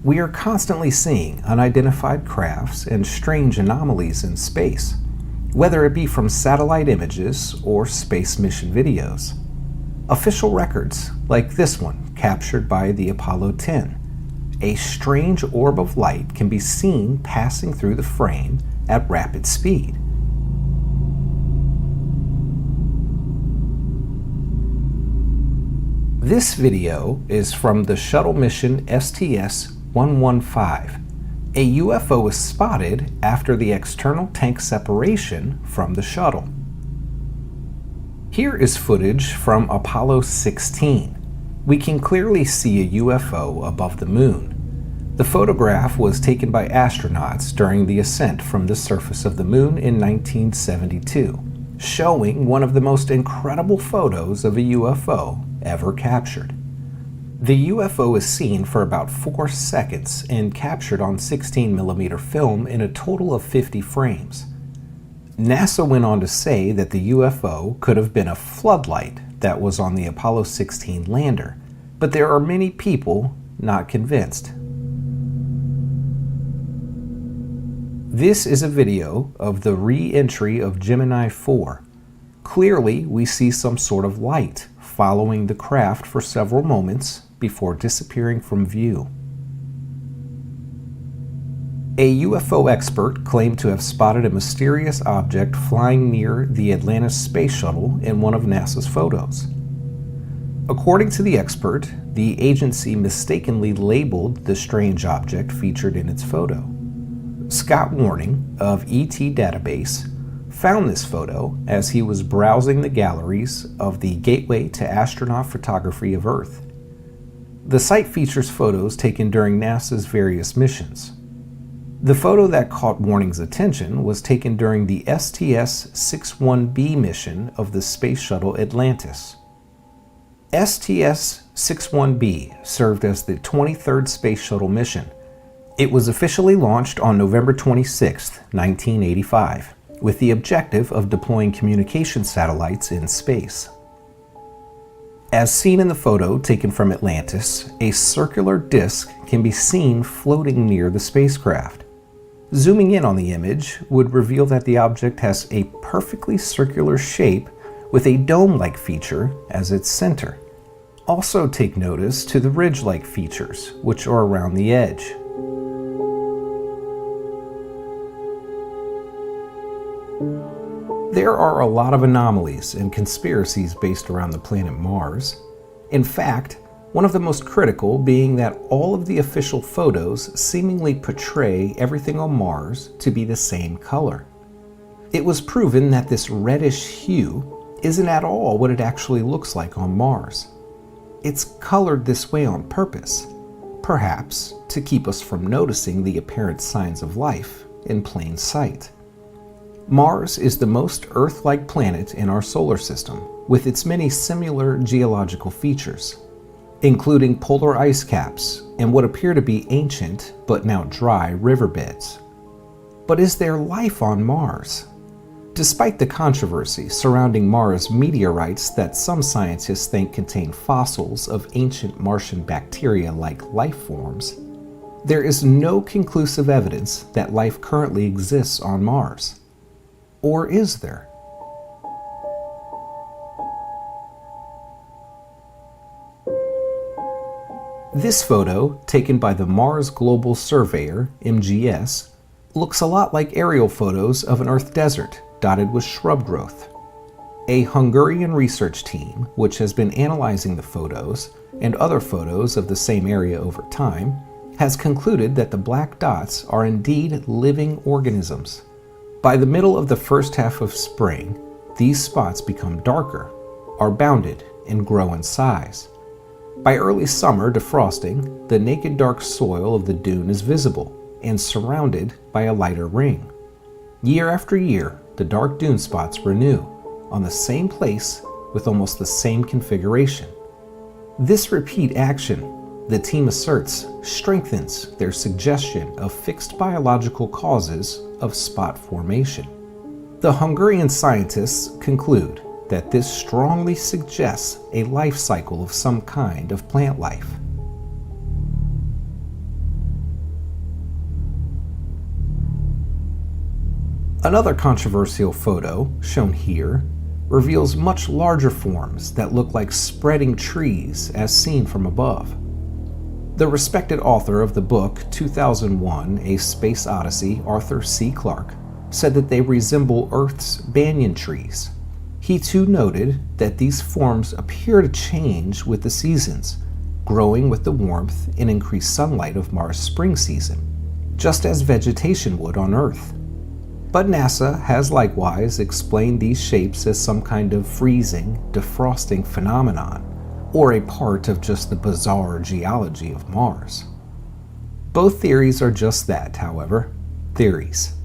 We are constantly seeing unidentified crafts and strange anomalies in space, whether it be from satellite images or space mission videos. Official records, like this one captured by the Apollo 10, a strange orb of light can be seen passing through the frame at rapid speed. This video is from the shuttle mission STS-115. A UFO was spotted after the external tank separation from the shuttle. Here is footage from Apollo 16. We can clearly see a UFO above the moon. The photograph was taken by astronauts during the ascent from the surface of the moon in 1972, showing one of the most incredible photos of a UFO ever captured. The UFO is seen for about 4 seconds and captured on 16mm film in a total of 50 frames. NASA went on to say that the UFO could have been a floodlight that was on the Apollo 16 lander, but there are many people not convinced. This is a video of the re-entry of Gemini 4. Clearly, we see some sort of light following the craft for several moments before disappearing from view. A UFO expert claimed to have spotted a mysterious object flying near the Atlantis space shuttle in one of NASA's photos. According to the expert, the agency mistakenly labeled the strange object featured in its photo. Scott Warning of ET Database found this photo as he was browsing the galleries of the Gateway to Astronaut Photography of Earth. The site features photos taken during NASA's various missions. The photo that caught Warning's attention was taken during the STS-61B mission of the Space Shuttle Atlantis. STS-61B served as the 23rd Space Shuttle mission. It was officially launched on November 26, 1985, with the objective of deploying communication satellites in space. As seen in the photo taken from Atlantis, a circular disk can be seen floating near the spacecraft. Zooming in on the image would reveal that the object has a perfectly circular shape with a dome-like feature as its center. Also take notice to the ridge-like features, which are around the edge. There are a lot of anomalies and conspiracies based around the planet Mars. In fact, one of the most critical being that all of the official photos seemingly portray everything on Mars to be the same color. It was proven that this reddish hue isn't at all what it actually looks like on Mars. It's colored this way on purpose, perhaps to keep us from noticing the apparent signs of life in plain sight. Mars is the most Earth-like planet in our solar system, with its many similar geological features, including polar ice caps and what appear to be ancient but now dry riverbeds. But is there life on Mars? Despite the controversy surrounding Mars meteorites that some scientists think contain fossils of ancient Martian bacteria-like life forms, there is no conclusive evidence that life currently exists on Mars. Or is there? This photo, taken by the Mars Global Surveyor, MGS, looks a lot like aerial photos of an Earth desert dotted with shrub growth. A Hungarian research team, which has been analyzing the photos and other photos of the same area over time, has concluded that the black dots are indeed living organisms. By the middle of the first half of spring, these spots become darker, are bounded, and grow in size. By early summer defrosting, the naked dark soil of the dune is visible and surrounded by a lighter ring. Year after year, the dark dune spots renew on the same place with almost the same configuration. This repeat action, the team asserts, strengthens their suggestion of fixed biological causes of spot formation. The Hungarian scientists conclude that this strongly suggests a life cycle of some kind of plant life. Another controversial photo, shown here, reveals much larger forms that look like spreading trees as seen from above. The respected author of the book 2001, A Space Odyssey, Arthur C. Clarke, said that they resemble Earth's banyan trees. He too noted that these forms appear to change with the seasons, growing with the warmth and increased sunlight of Mars' spring season, just as vegetation would on Earth. But NASA has likewise explained these shapes as some kind of freezing, defrosting phenomenon, or a part of just the bizarre geology of Mars. Both theories are just that, however, theories.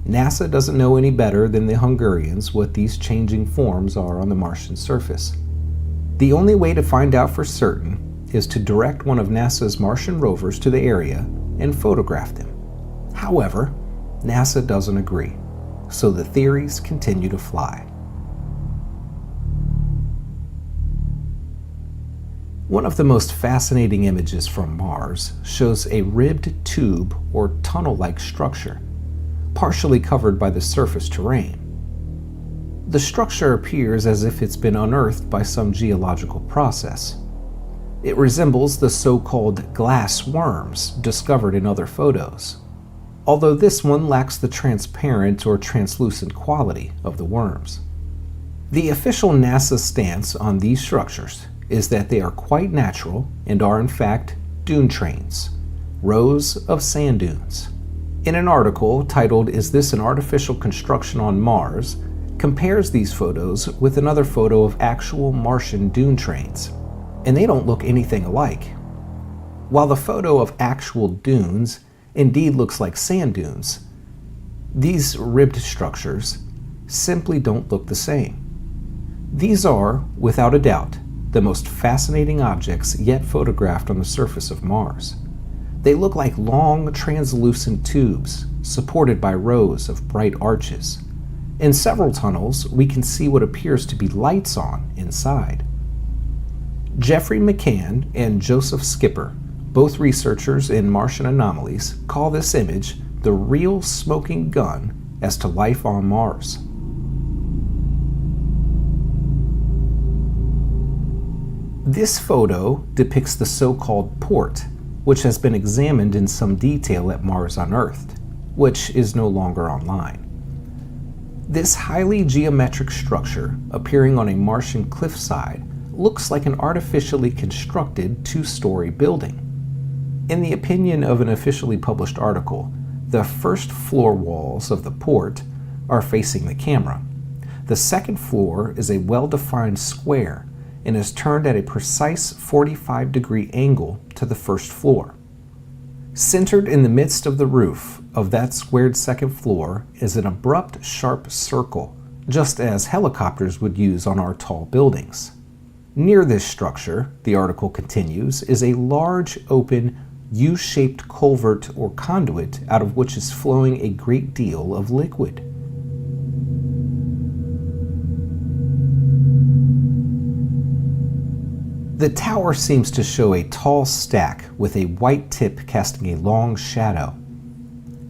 NASA doesn't know any better than the Hungarians what these changing forms are on the Martian surface. The only way to find out for certain is to direct one of NASA's Martian rovers to the area and photograph them. However, NASA doesn't agree, so the theories continue to fly. One of the most fascinating images from Mars shows a ribbed tube or tunnel-like structure, partially covered by the surface terrain. The structure appears as if it's been unearthed by some geological process. It resembles the so-called glass worms discovered in other photos, although this one lacks the transparent or translucent quality of the worms. The official NASA stance on these structures is that they are quite natural and are in fact dune trains, rows of sand dunes. In an article titled "Is This an Artificial Construction on Mars?" compares these photos with another photo of actual Martian dune trains, and they don't look anything alike. While the photo of actual dunes indeed looks like sand dunes, these ribbed structures simply don't look the same. These are, without a doubt, the most fascinating objects yet photographed on the surface of Mars. They look like long, translucent tubes supported by rows of bright arches. In several tunnels, we can see what appears to be lights on inside. Jeffrey McCann and Joseph Skipper, both researchers in Martian anomalies, call this image the real smoking gun as to life on Mars. This photo depicts the so-called port, which has been examined in some detail at Mars Unearthed, which is no longer online. This highly geometric structure, appearing on a Martian cliffside, looks like an artificially constructed two-story building. In the opinion of an officially published article, the first floor walls of the port are facing the camera. The second floor is a well-defined square and is turned at a precise 45-degree angle to the first floor. Centered in the midst of the roof of that squared second floor is an abrupt, sharp circle, just as helicopters would use on our tall buildings. Near this structure, the article continues, is a large, open, U-shaped culvert or conduit out of which is flowing a great deal of liquid. The tower seems to show a tall stack with a white tip casting a long shadow.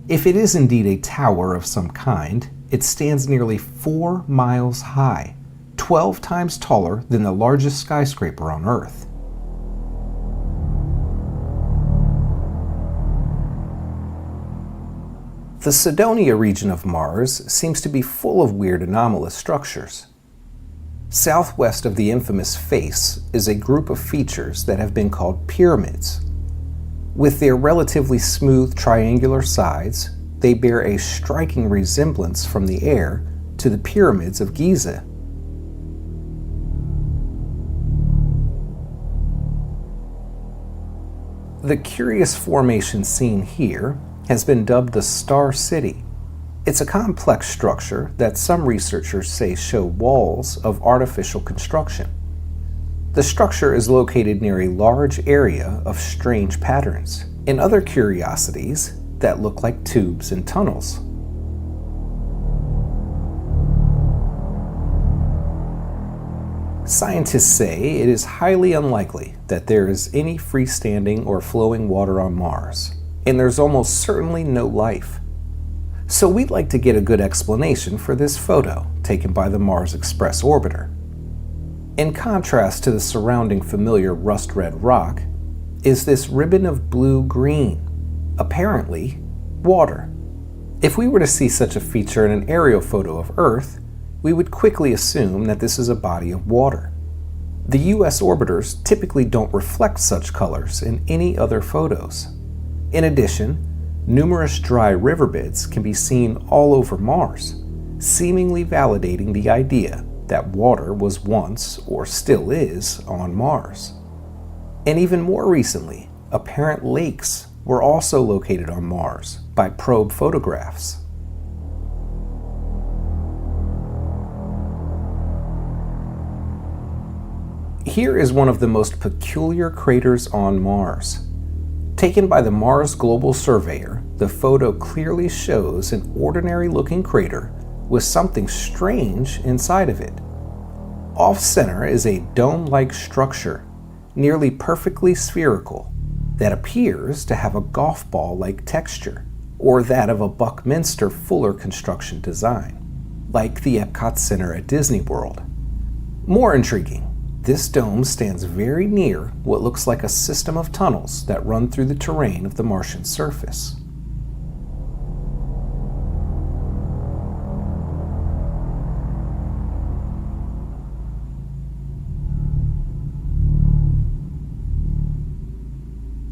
If it is indeed a tower of some kind, it stands nearly 4 miles high, 12 times taller than the largest skyscraper on Earth. The Cydonia region of Mars seems to be full of weird anomalous structures. Southwest of the infamous face is a group of features that have been called pyramids. With their relatively smooth triangular sides, they bear a striking resemblance from the air to the pyramids of Giza. The curious formation seen here has been dubbed the Star City. It's a complex structure that some researchers say show walls of artificial construction. The structure is located near a large area of strange patterns and other curiosities that look like tubes and tunnels. Scientists say it is highly unlikely that there is any freestanding or flowing water on Mars, and there's almost certainly no life. So we'd like to get a good explanation for this photo taken by the Mars Express orbiter. In contrast to the surrounding familiar rust-red rock, is this ribbon of blue-green, apparently water. If we were to see such a feature in an aerial photo of Earth, we would quickly assume that this is a body of water. The US orbiters typically don't reflect such colors in any other photos. In addition, numerous dry riverbeds can be seen all over Mars, seemingly validating the idea that water was once, or still is, on Mars. And even more recently, apparent lakes were also located on Mars by probe photographs. Here is one of the most peculiar craters on Mars. Taken by the Mars Global Surveyor, the photo clearly shows an ordinary-looking crater with something strange inside of it. Off-center is a dome-like structure, nearly perfectly spherical, that appears to have a golf ball-like texture, or that of a Buckminster Fuller construction design, like the Epcot Center at Disney World. More intriguing, this dome stands very near what looks like a system of tunnels that run through the terrain of the Martian surface.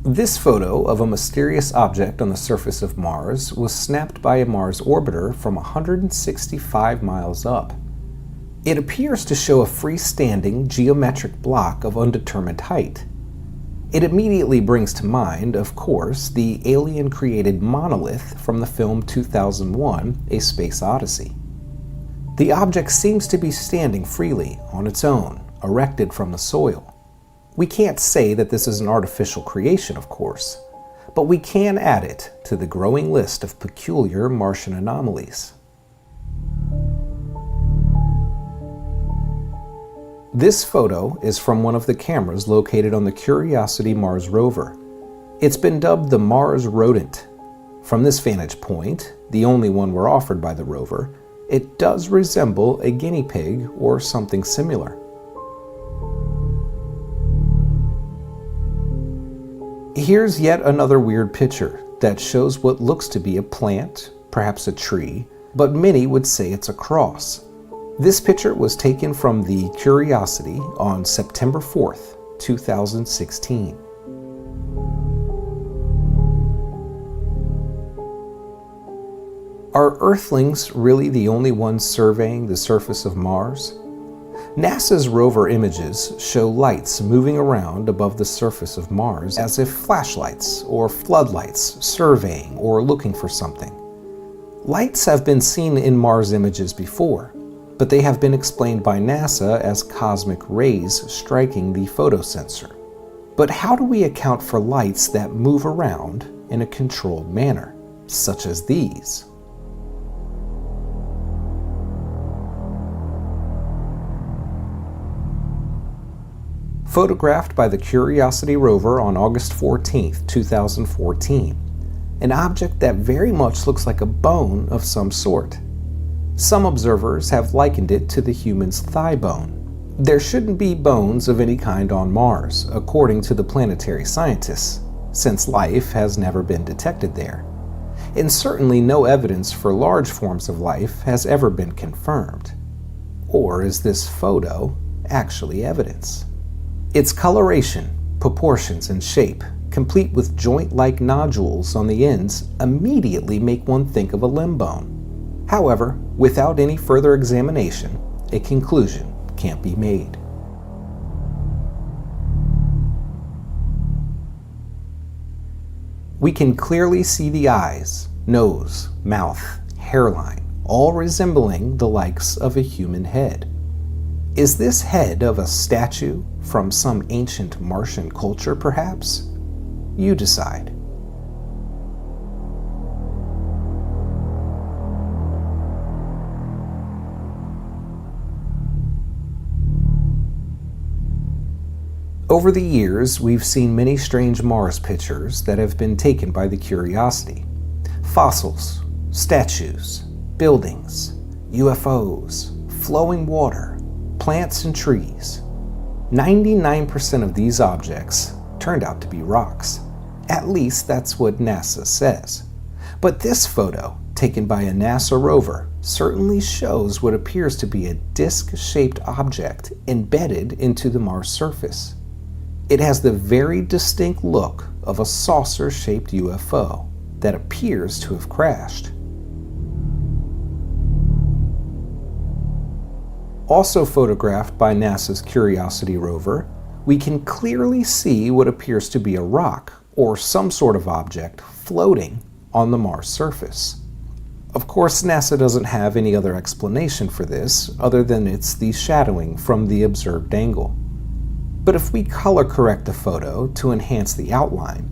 This photo of a mysterious object on the surface of Mars was snapped by a Mars orbiter from 165 miles up. It appears to show a freestanding geometric block of undetermined height. It immediately brings to mind, of course, the alien-created monolith from the film 2001: A Space Odyssey. The object seems to be standing freely on its own, erected from the soil. We can't say that this is an artificial creation, of course, but we can add it to the growing list of peculiar Martian anomalies. This photo is from one of the cameras located on the Curiosity Mars rover. It's been dubbed the Mars Rodent. From this vantage point, the only one we're offered by the rover, it does resemble a guinea pig or something similar. Here's yet another weird picture that shows what looks to be a plant, perhaps a tree, but many would say it's a cross. This picture was taken from the Curiosity on September 4th, 2016. Are Earthlings really the only ones surveying the surface of Mars? NASA's rover images show lights moving around above the surface of Mars as if flashlights or floodlights surveying or looking for something. Lights have been seen in Mars images before, but they have been explained by NASA as cosmic rays striking the photosensor. But how do we account for lights that move around in a controlled manner, such as these? Photographed by the Curiosity rover on August 14, 2014, an object that very much looks like a bone of some sort. Some observers have likened it to the human's thigh bone. There shouldn't be bones of any kind on Mars, according to the planetary scientists, since life has never been detected there. And certainly no evidence for large forms of life has ever been confirmed. Or is this photo actually evidence? Its coloration, proportions, and shape, complete with joint-like nodules on the ends, immediately make one think of a limb bone. However, without any further examination, a conclusion can't be made. We can clearly see the eyes, nose, mouth, hairline, all resembling the likes of a human head. Is this head of a statue from some ancient Martian culture, perhaps? You decide. Over the years, we've seen many strange Mars pictures that have been taken by the Curiosity. Fossils, Statues, buildings, UFOs, flowing water, plants and trees. 99% of these objects turned out to be rocks. At least that's what NASA says. But this photo, taken by a NASA rover, certainly shows what appears to be a disc-shaped object embedded into the Mars surface. It has the very distinct look of a saucer-shaped UFO that appears to have crashed. Also photographed by NASA's Curiosity rover, we can clearly see what appears to be a rock or some sort of object floating on the Mars surface. Of course, NASA doesn't have any other explanation for this other than it's the shadowing from the observed angle. But if we color correct the photo to enhance the outline,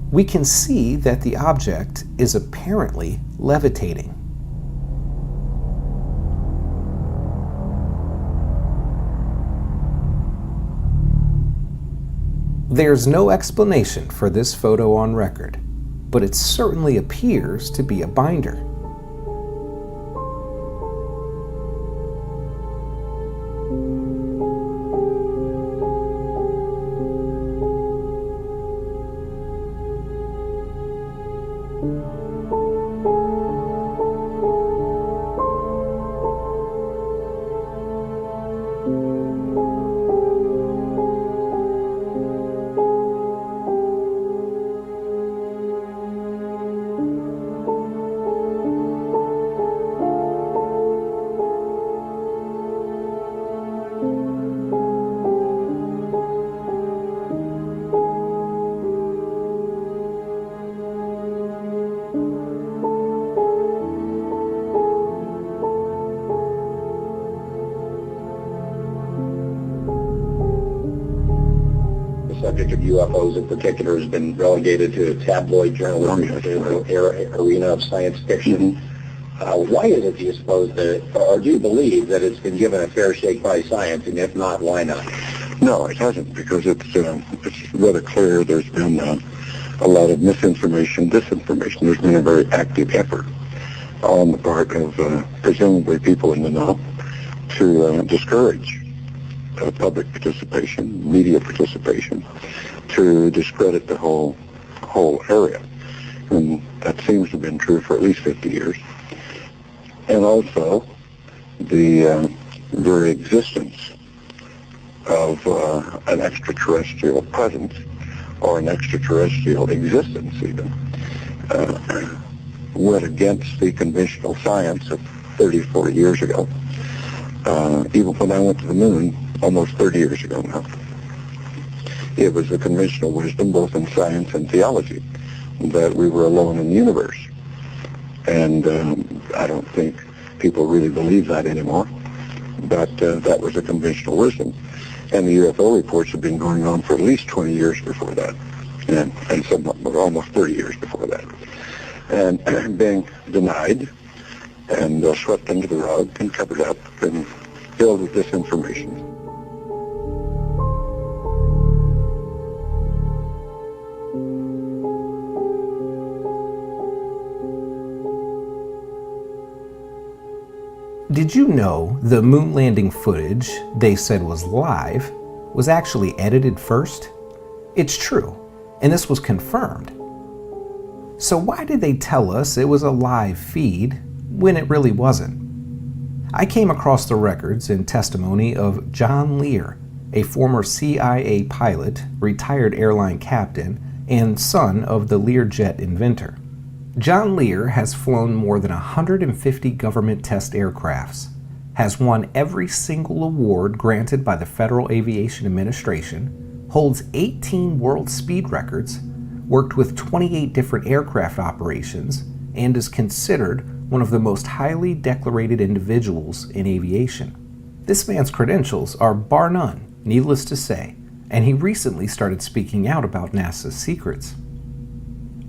we can see that the object is apparently levitating. There's no explanation for this photo on record, but it certainly appears to be a binder. The subject of UFOs in particular has been relegated to tabloid journalism, the arena of science fiction. Why is it, do you suppose, or do you believe that it's been given a fair shake by science, and if not, why not? No, it hasn't, because it's rather clear there's been a lot of misinformation, disinformation. There's been a very active effort on the part of presumably people in the know to discourage public participation, media participation, to discredit the whole area. And that seems to have been true for at least 50 years. And also the very existence of an extraterrestrial presence or an extraterrestrial existence even went against the conventional science of 30, 40 years ago. Even when I went to the moon almost 30 years ago now, it was the conventional wisdom both in science and theology that we were alone in the universe. And I don't think people really believe that anymore, but that was a conventional wisdom. And the UFO reports have been going on for at least 20 years before that, and some almost 30 years before that, and being denied and swept under the rug and covered up and filled with disinformation. Did you know the moon landing footage they said was live was actually edited first? It's true, and this was confirmed. So why did they tell us it was a live feed when it really wasn't? I came across the records and testimony of John Lear, a former CIA pilot, retired airline captain, and son of the Learjet inventor. John Lear has flown more than 150 government test aircrafts, has won every single award granted by the Federal Aviation Administration, holds 18 world speed records, worked with 28 different aircraft operations, and is considered one of the most highly decorated individuals in aviation. This man's credentials are bar none, needless to say, and he recently started speaking out about NASA's secrets.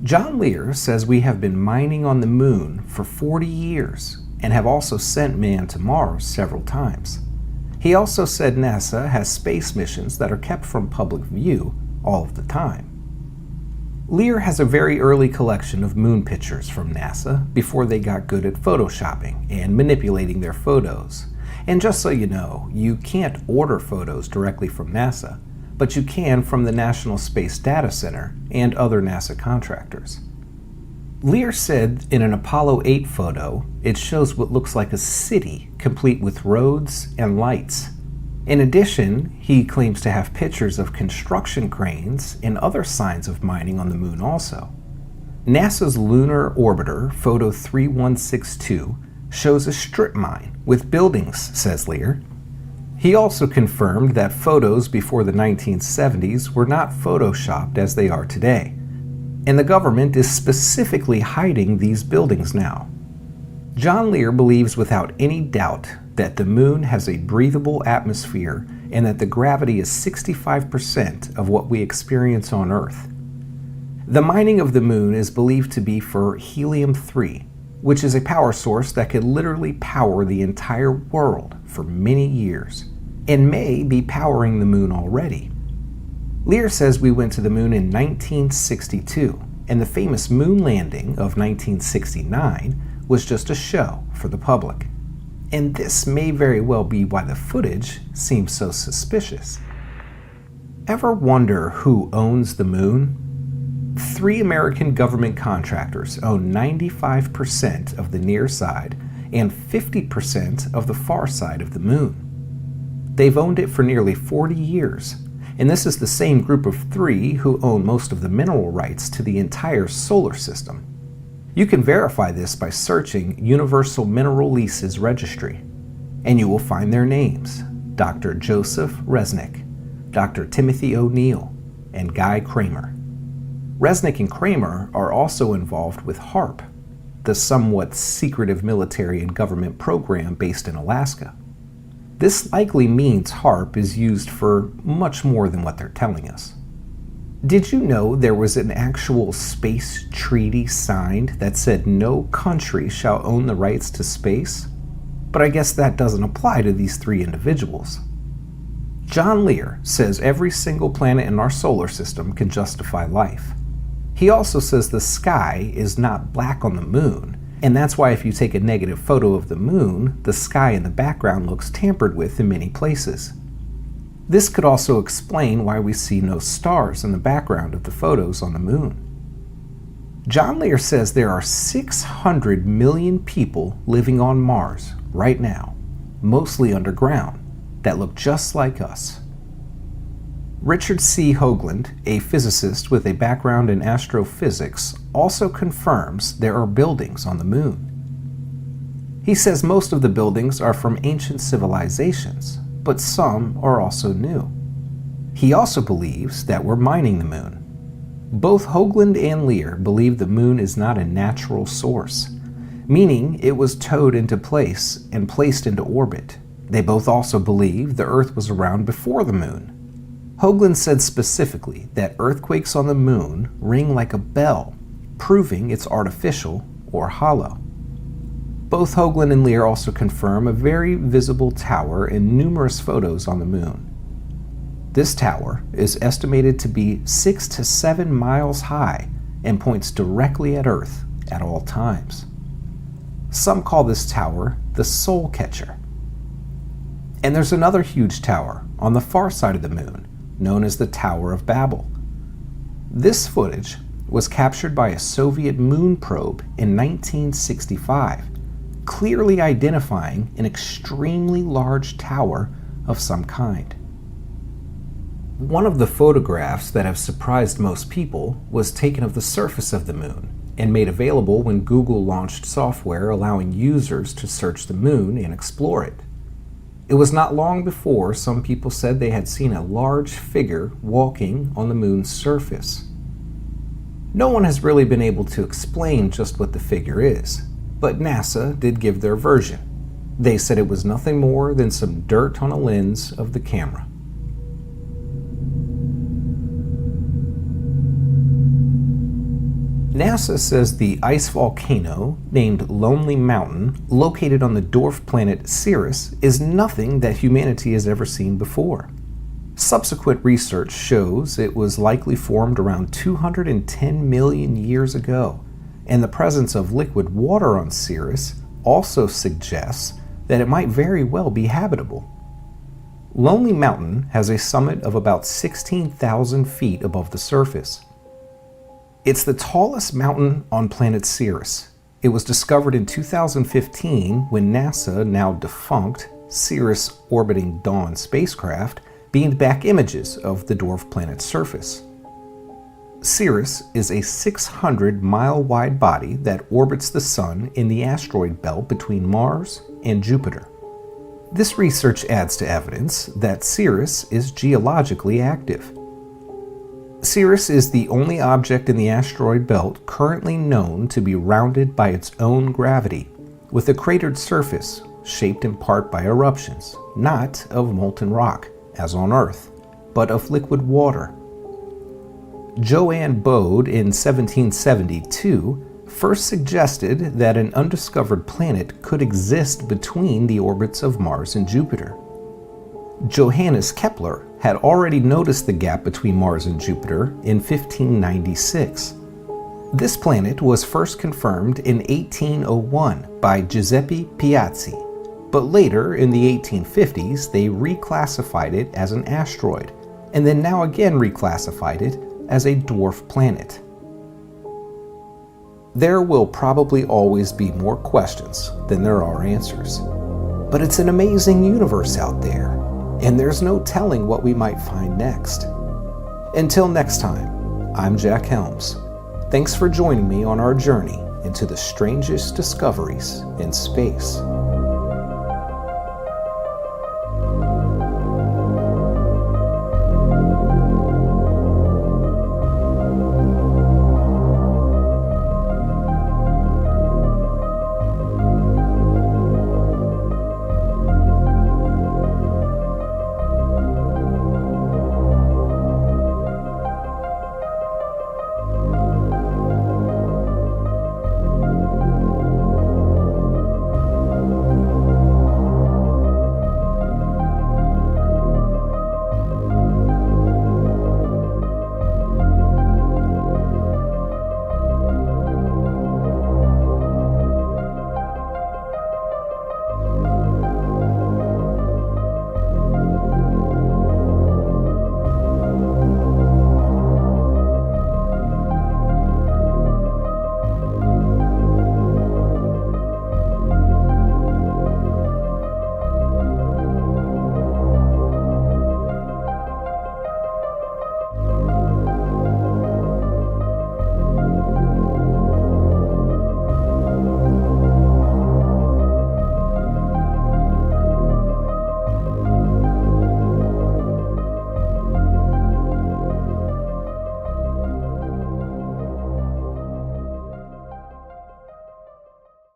John Lear says we have been mining on the moon for 40 years and have also sent man to Mars several times. He also said NASA has space missions that are kept from public view all of the time. Lear has a very early collection of moon pictures from NASA before they got good at photoshopping and manipulating their photos. And just so you know, you can't order photos directly from NASA, but you can from the National Space Data Center and other NASA contractors. Lear said in an Apollo 8 photo, it shows what looks like a city complete with roads and lights. In addition, he claims to have pictures of construction cranes and other signs of mining on the moon also. NASA's Lunar Orbiter, photo 3162, shows a strip mine with buildings, says Lear. He also confirmed that photos before the 1970s were not photoshopped as they are today, and the government is specifically hiding these buildings now. John Lear believes without any doubt that the moon has a breathable atmosphere and that the gravity is 65% of what we experience on Earth. The mining of the moon is believed to be for helium-3, which is a power source that could literally power the entire world for many years, and may be powering the moon already. Lear says we went to the moon in 1962, and the famous moon landing of 1969 was just a show for the public. And this may very well be why the footage seems so suspicious. Ever wonder who owns the moon? 3 American government contractors own 95% of the near side and 50% of the far side of the moon. They've owned it for nearly 40 years. And this is the same group of 3 who own most of the mineral rights to the entire solar system. You can verify this by searching Universal Mineral Leases Registry, and you will find their names: Dr. Joseph Resnick, Dr. Timothy O'Neill, and Guy Kramer. Resnick and Kramer are also involved with HAARP, the somewhat secretive military and government program based in Alaska. This likely means HAARP is used for much more than what they're telling us. Did you know there was an actual space treaty signed that said no country shall own the rights to space? But I guess that doesn't apply to these 3 individuals. John Lear says every single planet in our solar system can justify life. He also says the sky is not black on the moon, and that's why if you take a negative photo of the moon, the sky in the background looks tampered with in many places. This could also explain why we see no stars in the background of the photos on the moon. John Lear says there are 600 million people living on Mars right now, mostly underground, that look just like us. Richard C. Hoagland, a physicist with a background in astrophysics, also confirms there are buildings on the moon. He says most of the buildings are from ancient civilizations, but some are also new. He also believes that we're mining the moon. Both Hoagland and Lear believe the moon is not a natural source, meaning it was towed into place and placed into orbit. They both also believe the Earth was around before the moon. Hoagland said specifically that earthquakes on the moon ring like a bell, proving it's artificial or hollow. Both Hoagland and Lear also confirm a very visible tower in numerous photos on the moon. This tower is estimated to be 6 to 7 miles high and points directly at Earth at all times. Some call this tower the Soul Catcher. And there's another huge tower on the far side of the moon, known as the Tower of Babel. This footage was captured by a Soviet moon probe in 1965, clearly identifying an extremely large tower of some kind. One of the photographs that have surprised most people was taken of the surface of the moon and made available when Google launched software allowing users to search the moon and explore it. It was not long before some people said they had seen a large figure walking on the moon's surface. No one has really been able to explain just what the figure is, but NASA did give their version. They said it was nothing more than some dirt on a lens of the camera. NASA says the ice volcano, named Lonely Mountain, located on the dwarf planet Ceres, is nothing that humanity has ever seen before. Subsequent research shows it was likely formed around 210 million years ago, and the presence of liquid water on Sirius also suggests that it might very well be habitable. Lonely Mountain has a summit of about 16,000 feet above the surface. It's the tallest mountain on planet Sirius. It was discovered in 2015 when NASA, now defunct, Sirius orbiting Dawn spacecraft beamed back images of the dwarf planet's surface. Sirius is a 600-mile-wide body that orbits the Sun in the asteroid belt between Mars and Jupiter. This research adds to evidence that Sirius is geologically active. Sirius is the only object in the asteroid belt currently known to be rounded by its own gravity, with a cratered surface shaped in part by eruptions, not of molten rock, as on Earth, but of liquid water. Joanne Bode in 1772 first suggested that an undiscovered planet could exist between the orbits of Mars and Jupiter. Johannes Kepler had already noticed the gap between Mars and Jupiter in 1596. This planet was first confirmed in 1801 by Giuseppe Piazzi, but later in the 1850s they reclassified it as an asteroid, and then now again reclassified it as a dwarf planet. There will probably always be more questions than there are answers. But it's an amazing universe out there, and there's no telling what we might find next. Until next time, I'm Jack Helms. Thanks for joining me on our journey into the strangest discoveries in space.